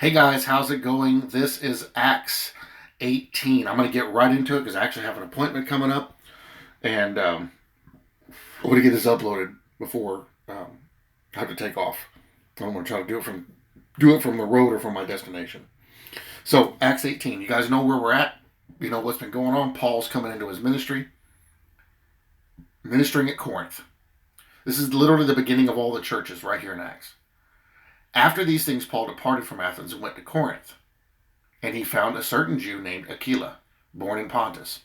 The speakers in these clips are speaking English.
Hey guys, how's it going? This is Acts 18. I'm going to get right into it because I actually have an appointment coming up, and I want to get this uploaded before I have to take off. I don't want to try to do it from the road or from my destination. So Acts 18. You guys know where we're at. You know what's been going on. Paul's coming into his ministry, ministering at Corinth. This is literally the beginning of all the churches right here in Acts. After these things, Paul departed from Athens and went to Corinth. And he found a certain Jew named Aquila, born in Pontus,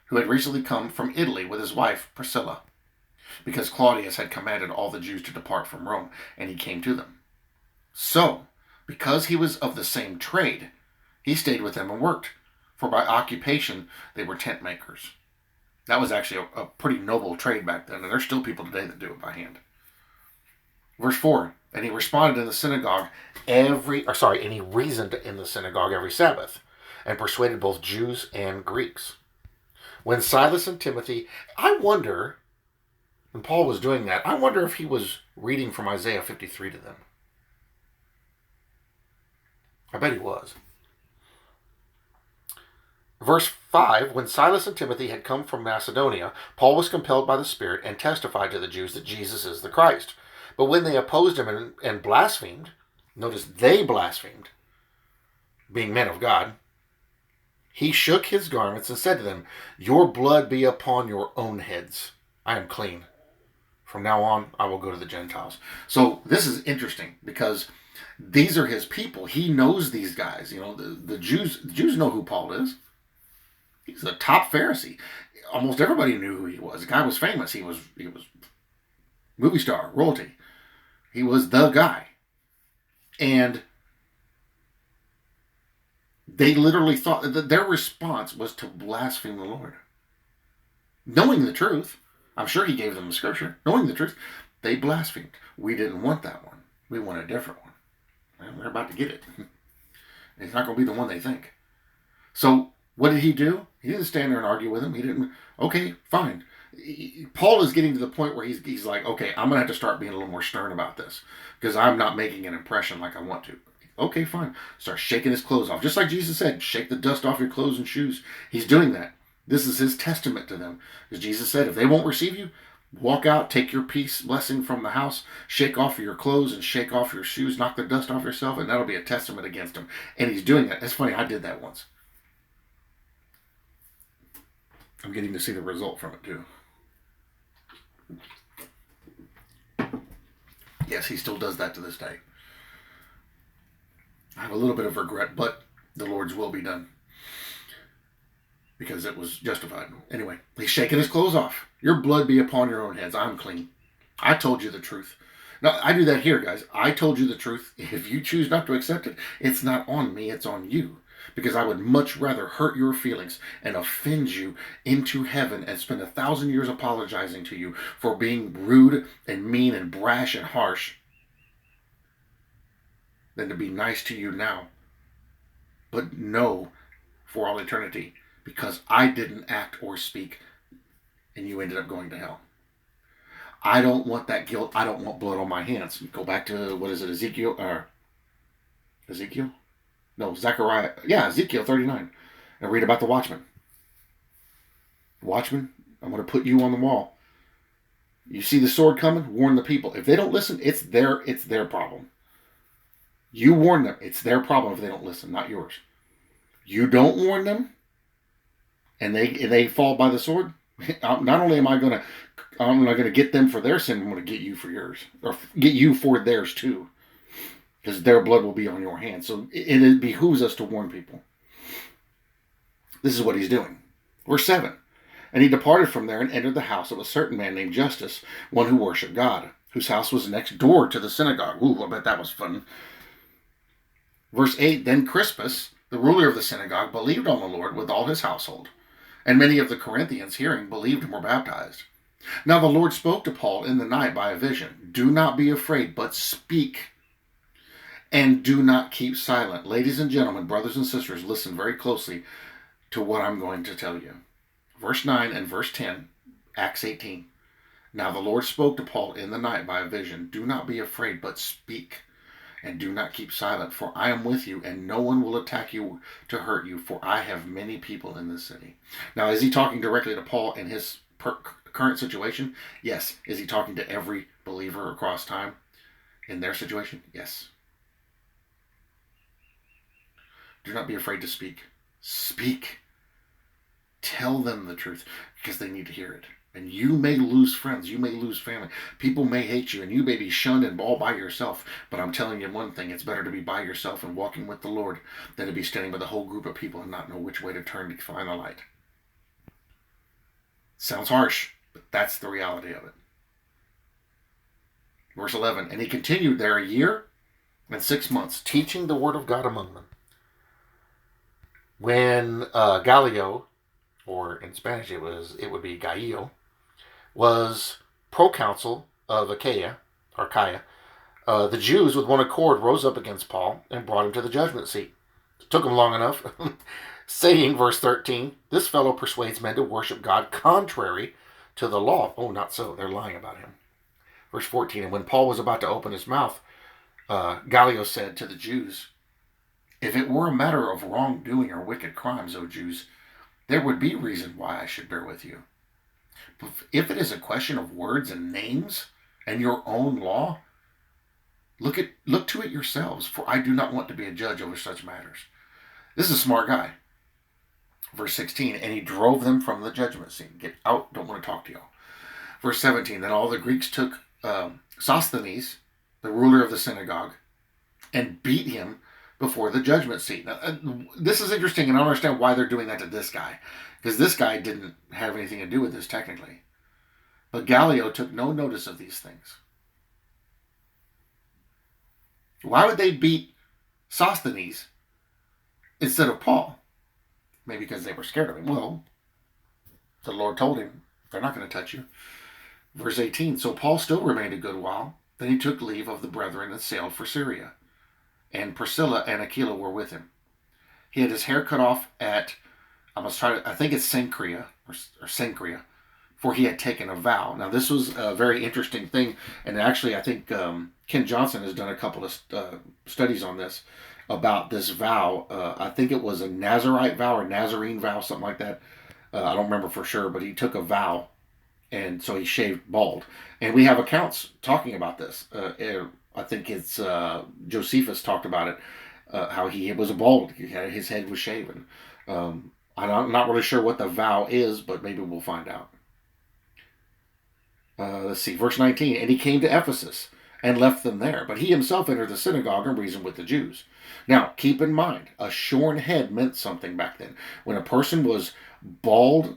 who had recently come from Italy with his wife Priscilla, because Claudius had commanded all the Jews to depart from Rome, and he came to them. So, because he was of the same trade, he stayed with them and worked, for by occupation they were tent makers. That was actually a pretty noble trade back then, and there's still people today that do it by hand. Verse 4, and he responded in the synagogue and he reasoned in the synagogue every Sabbath, and persuaded both Jews and Greeks. When Silas and Timothy, when Paul was doing that, I wonder if he was reading from Isaiah 53 to them. I bet he was. Verse 5, when Silas and Timothy had come from Macedonia, Paul was compelled by the Spirit and testified to the Jews that Jesus is the Christ. But when they opposed him and blasphemed, notice they blasphemed, being men of God, he shook his garments and said to them, "Your blood be upon your own heads. I am clean. From now on, I will go to the Gentiles." So this is interesting because these are his people. He knows these guys. You know, the Jews know who Paul is. He's a top Pharisee. Almost everybody knew who he was. The guy was famous. He was movie star, royalty. He was the guy. And they literally thought that their response was to blaspheme the Lord. Knowing the truth, I'm sure he gave them the scripture. Knowing the truth, they blasphemed. We didn't want that one. We want a different one. Well, they're about to get it. It's not going to be the one they think. So what did he do? He didn't stand there and argue with them. He didn't. Okay, fine. Paul is getting to the point where he's like, okay, I'm going to have to start being a little more stern about this because I'm not making an impression like I want to. Okay, fine. Start shaking his clothes off. Just like Jesus said, shake the dust off your clothes and shoes. He's doing that. This is his testament to them. As Jesus said, if they won't receive you, walk out, take your peace, blessing from the house, shake off your clothes and shake off your shoes, knock the dust off yourself, and that'll be a testament against him. And he's doing that. It's funny, I did that once. I'm getting to see the result from it too. Yes, he still does that to this day. I have a little bit of regret, but the Lord's will be done. Because it was justified. Anyway, he's shaking his clothes off. Your blood be upon your own heads. I'm clean. I told you the truth. Now, I do that here, guys. I told you the truth. If you choose not to accept it, it's not on me, it's on you. Because I would much rather hurt your feelings and offend you into heaven and spend 1,000 years apologizing to you for being rude and mean and brash and harsh than to be nice to you now. But no, for all eternity, because I didn't act or speak and you ended up going to hell. I don't want that guilt. I don't want blood on my hands. Go back to, what is it, Ezekiel? No, Zechariah. Yeah, Ezekiel 39. And read about the watchman. Watchman, I'm going to put you on the wall. You see the sword coming? Warn the people. If they don't listen, it's their problem. You warn them. It's their problem if they don't listen, not yours. You don't warn them, and they fall by the sword. Not only am I going to get them for their sin, I'm going to get you for yours, or get you for theirs too. Because their blood will be on your hands. So it behooves us to warn people. This is what he's doing. Verse 7. And he departed from there and entered the house of a certain man named Justus, one who worshipped God, whose house was next door to the synagogue. Ooh, I bet that was fun. Verse 8. Then Crispus, the ruler of the synagogue, believed on the Lord with all his household. And many of the Corinthians, hearing, believed and were baptized. Now the Lord spoke to Paul in the night by a vision. Do not be afraid, but speak. And do not keep silent. Ladies and gentlemen, brothers and sisters, listen very closely to what I'm going to tell you. Verse 9 and verse 10, Acts 18. Now the Lord spoke to Paul in the night by a vision. Do not be afraid, but speak. and do not keep silent, for I am with you, and no one will attack you to hurt you, for I have many people in this city. Now, is he talking directly to Paul in his current situation? Yes. Is he talking to every believer across time in their situation? Yes. Do not be afraid to speak. Speak. Tell them the truth, because they need to hear it. And you may lose friends. You may lose family. People may hate you, and you may be shunned and all by yourself. But I'm telling you one thing. It's better to be by yourself and walking with the Lord than to be standing with a whole group of people and not know which way to turn to find the light. Sounds harsh, but that's the reality of it. Verse 11, and he continued there 1 year and 6 months, teaching the word of God among them. When Gallio, or in Spanish it would be Gallio, was proconsul of Achaia, the Jews with one accord rose up against Paul and brought him to the judgment seat. It took them long enough, saying, verse 13, this fellow persuades men to worship God contrary to the law. Oh, not so. They're lying about him. Verse 14, and when Paul was about to open his mouth, Gallio said to the Jews, if it were a matter of wrongdoing or wicked crimes, O Jews, there would be reason why I should bear with you. But if it is a question of words and names and your own law, look to it yourselves, for I do not want to be a judge over such matters. This is a smart guy. Verse 16, and he drove them from the judgment seat. Get out, don't want to talk to y'all. Verse 17, then all the Greeks took Sosthenes, the ruler of the synagogue, and beat him before the judgment seat. Now, this is interesting, and I don't understand why they're doing that to this guy, because this guy didn't have anything to do with this technically. But Gallio took no notice of these things. Why would they beat Sosthenes instead of Paul? Maybe because they were scared of him. Well, the Lord told him, they're not going to touch you. Verse 18, so Paul still remained a good while. Then he took leave of the brethren and sailed for Syria. And Priscilla and Aquila were with him. He had his hair cut off at, I think it's Cenchrea, or Cenchrea, for he had taken a vow. Now, this was a very interesting thing, and actually, I think Ken Johnson has done a couple of studies on this, about this vow. I think it was a Nazarite vow or Nazarene vow, something like that. I don't remember for sure, but he took a vow, and so he shaved bald. And we have accounts talking about this. I think it's Josephus talked about it, how he was bald. His head was shaven. I'm not really sure what the vow is, but maybe we'll find out. Let's see, verse 19. And he came to Ephesus and left them there. But he himself entered the synagogue and reasoned with the Jews. Now, keep in mind, a shorn head meant something back then. When a person was bald,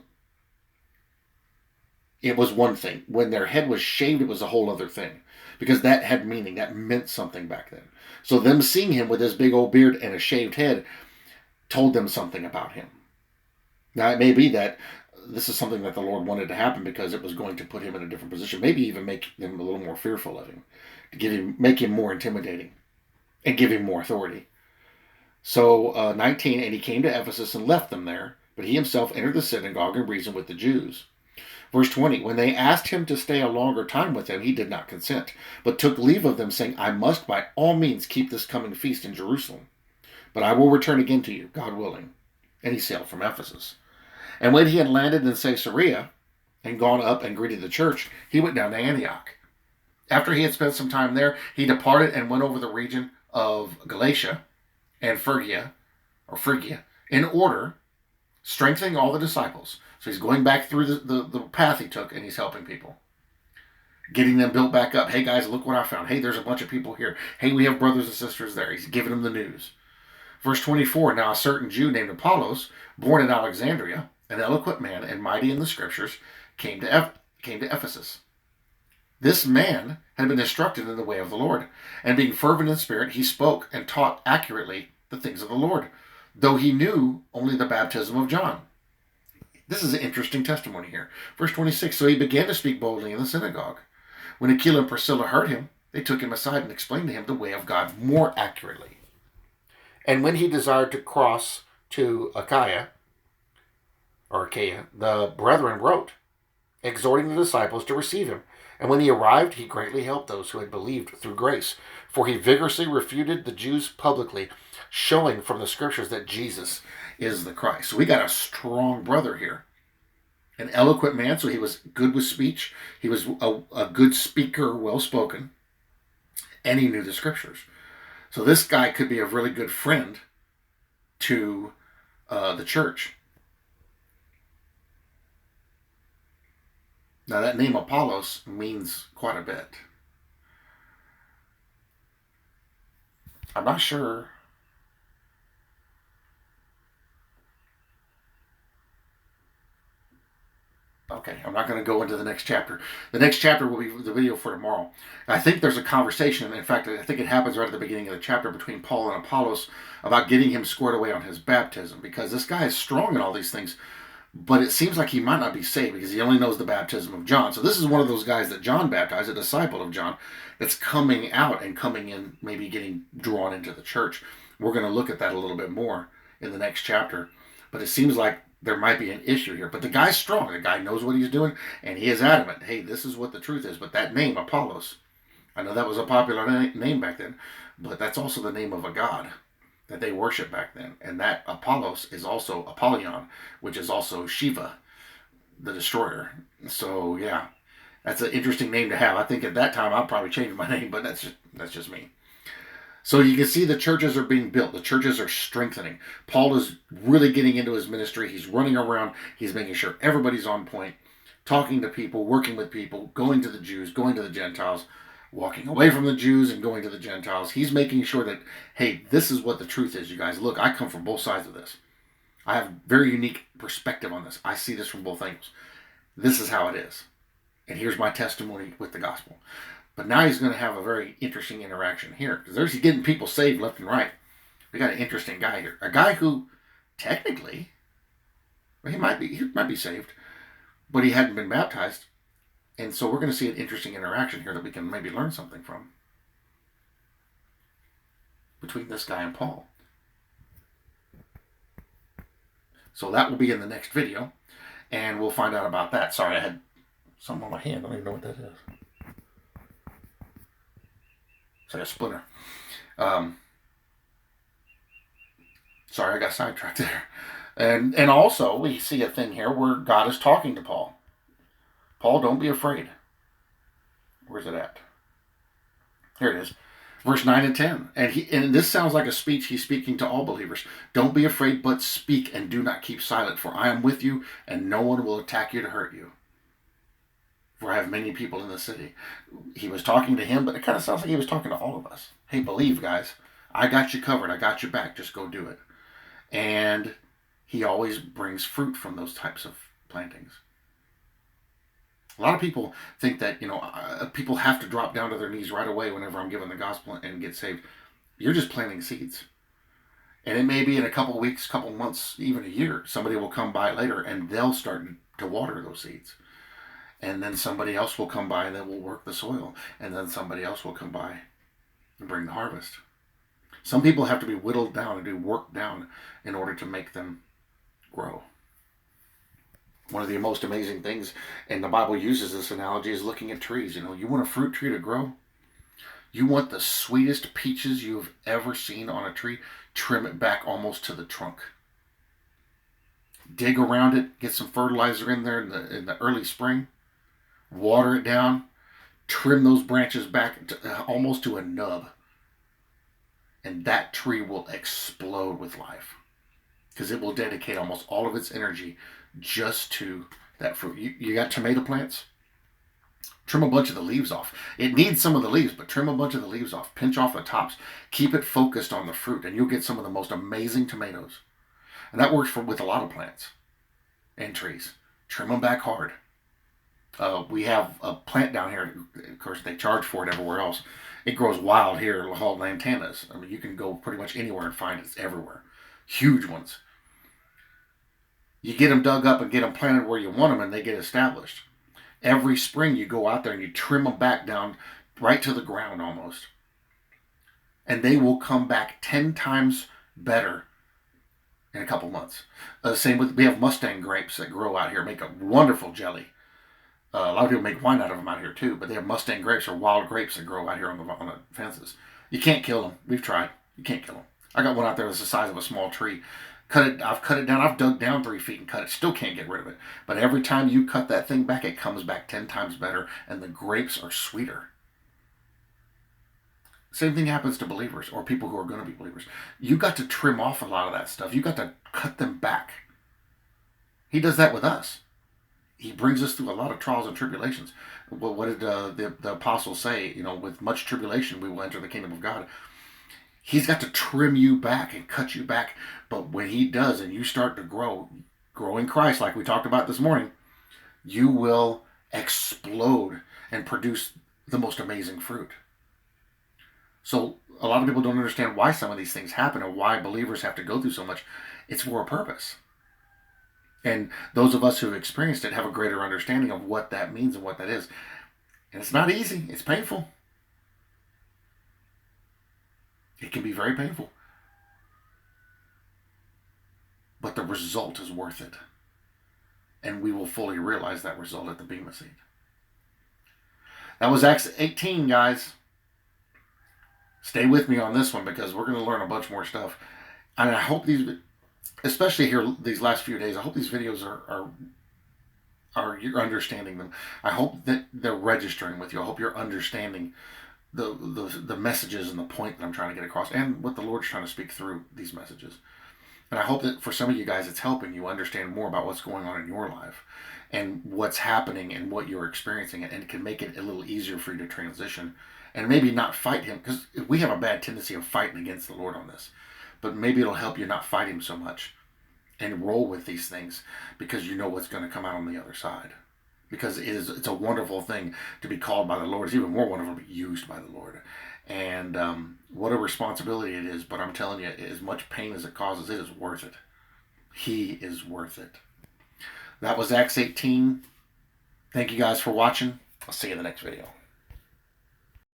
it was one thing. When their head was shaved, it was a whole other thing. Because that had meaning. That meant something back then. So them seeing him with this big old beard and a shaved head told them something about him. Now, it may be that this is something that the Lord wanted to happen because it was going to put him in a different position. Maybe even make them a little more fearful of him. To make him more intimidating. And give him more authority. So, 19, and he came to Ephesus and left them there. But he himself entered the synagogue and reasoned with the Jews. Verse 20, when they asked him to stay a longer time with them, he did not consent, but took leave of them, saying, I must by all means keep this coming feast in Jerusalem, but I will return again to you, God willing. And he sailed from Ephesus. And when he had landed in Caesarea and gone up and greeted the church, he went down to Antioch. After he had spent some time there, he departed and went over the region of Galatia and Phrygia, in order, strengthening all the disciples. So he's going back through the path he took, and he's helping people. Getting them built back up. Hey, guys, look what I found. Hey, there's a bunch of people here. Hey, we have brothers and sisters there. He's giving them the news. Verse 24, now a certain Jew named Apollos, born in Alexandria, an eloquent man and mighty in the scriptures, came to Ephesus. This man had been instructed in the way of the Lord, and being fervent in spirit, he spoke and taught accurately the things of the Lord, though he knew only the baptism of John. This is an interesting testimony here. Verse 26, so he began to speak boldly in the synagogue. When Aquila and Priscilla heard him, they took him aside and explained to him the way of God more accurately. And when he desired to cross to Achaia, the brethren wrote, exhorting the disciples to receive him. And when he arrived, he greatly helped those who had believed through grace, For he vigorously refuted the Jews publicly, showing from the scriptures that Jesus is the Christ. So we got a strong brother here. An eloquent man, so he was good with speech. He was a good speaker, well-spoken. And he knew the scriptures. So this guy could be a really good friend to the church. Now that name Apollos means quite a bit. I'm not sure. Okay, I'm not going to go into the next chapter. The next chapter will be the video for tomorrow. I think there's a conversation. In fact, I think it happens right at the beginning of the chapter between Paul and Apollos about getting him squared away on his baptism, because this guy is strong in all these things, but it seems like he might not be saved because he only knows the baptism of John. So this is one of those guys that John baptized, a disciple of John, that's coming out and coming in, maybe getting drawn into the church. We're going to look at that a little bit more in the next chapter. But it seems like there might be an issue here. But the guy's strong. The guy knows what he's doing, and he is adamant. Hey, this is what the truth is. But that name, Apollos, I know that was a popular name back then, but that's also the name of a god that they worship back then. And that Apollos is also Apollyon, which is also Shiva, the destroyer. So, yeah, that's an interesting name to have. I think at that time I'd probably change my name, but that's just me. So you can see the churches are being built. The churches are strengthening. Paul is really getting into his ministry. He's running around. He's making sure everybody's on point, talking to people, working with people, going to the Jews, going to the Gentiles, walking away from the Jews and going to the Gentiles. He's making sure that, hey, this is what the truth is, you guys. Look, I come from both sides of this. I have very unique perspective on this. I see this from both angles. This is how it is. And here's my testimony with the gospel. But now he's going to have a very interesting interaction here, because he's getting people saved left and right. We got an interesting guy here. A guy who, technically, he might be saved, but he hadn't been baptized. And so we're going to see an interesting interaction here that we can maybe learn something from, between this guy and Paul. So that will be in the next video, and we'll find out about that. Sorry, I had something on my hand. I don't even know what that is. It's like a splinter. Sorry, I got sidetracked there. And also, we see a thing here where God is talking to Paul. Paul, don't be afraid. Where's it at? Here it is. Verse 9 and 10. And this sounds like a speech he's speaking to all believers. Don't be afraid, but speak and do not keep silent, for I am with you, and no one will attack you to hurt you. For I have many people in the city. He was talking to him, but it kind of sounds like he was talking to all of us. Hey, believe, guys. I got you covered. I got your back. Just go do it. And he always brings fruit from those types of plantings. A lot of people think that, people have to drop down to their knees right away whenever I'm giving the gospel and get saved. You're just planting seeds. And it may be in a couple of weeks, couple of months, even a year, somebody will come by later and they'll start to water those seeds. And then somebody else will come by and then we'll work the soil. And then somebody else will come by and bring the harvest. Some people have to be whittled down and do work down in order to make them grow. One of the most amazing things, and the Bible uses this analogy, is looking at trees. You want a fruit tree to grow? You want the sweetest peaches you've ever seen on a tree? Trim it back almost to the trunk. Dig around it, get some fertilizer in there in the early spring. Water it down, trim those branches back almost to a nub, and that tree will explode with life, because it will dedicate almost all of its energy just to that fruit. You got tomato plants? Trim a bunch of the leaves off. It needs some of the leaves, but trim a bunch of the leaves off. Pinch off the tops. Keep it focused on the fruit, and you'll get some of the most amazing tomatoes. And that works with a lot of plants and trees. Trim them back hard. We have a plant down here. Of course, they charge for it everywhere else. It grows wild here called lantanas. I mean, you can go pretty much anywhere and find it. It's everywhere. Huge ones. You get them dug up and get them planted where you want them, and they get established. Every spring, you go out there and you trim them back down right to the ground almost. And they will come back 10 times better in a couple months. Same with, we have Mustang grapes that grow out here, make a wonderful jelly. A lot of people make wine out of them out here too, but they have Mustang grapes or wild grapes that grow out here on the fences. You can't kill them. We've tried. You can't kill them. I got one out there that's the size of a small tree. I've cut it down. I've dug down 3 feet and cut it. Still can't get rid of it. But every time you cut that thing back, it comes back 10 times better, and the grapes are sweeter. Same thing happens to believers or people who are going to be believers. You got to trim off a lot of that stuff. You got to cut them back. He does that with us. He brings us through a lot of trials and tribulations. Well, what did the apostles say? With much tribulation we will enter the kingdom of God. He's got to trim you back and cut you back. But when he does and you start to grow in Christ, like we talked about this morning, you will explode and produce the most amazing fruit. So a lot of people don't understand why some of these things happen and why believers have to go through so much. It's for a purpose. And those of us who have experienced it have a greater understanding of what that means and what that is. And it's not easy. It's painful. It can be very painful. But the result is worth it. And we will fully realize that result at the Bema Seat. That was Acts 18, guys. Stay with me on this one because we're going to learn a bunch more stuff. And I hope especially here these last few days, I hope these videos are you're understanding them. I hope that they're registering with you. I hope you're understanding the messages and the point that I'm trying to get across and what the Lord's trying to speak through these messages. And I hope that for some of you guys, it's helping you understand more about what's going on in your life and what's happening and what you're experiencing, and it can make it a little easier for you to transition and maybe not fight him, because we have a bad tendency of fighting against the Lord on this. But maybe it'll help you not fight him so much and roll with these things because you know what's going to come out on the other side. Because it's a wonderful thing to be called by the Lord. It's even more wonderful to be used by the Lord. And what a responsibility it is. But I'm telling you, as much pain as it causes, it is worth it. He is worth it. That was Acts 18. Thank you guys for watching. I'll see you in the next video.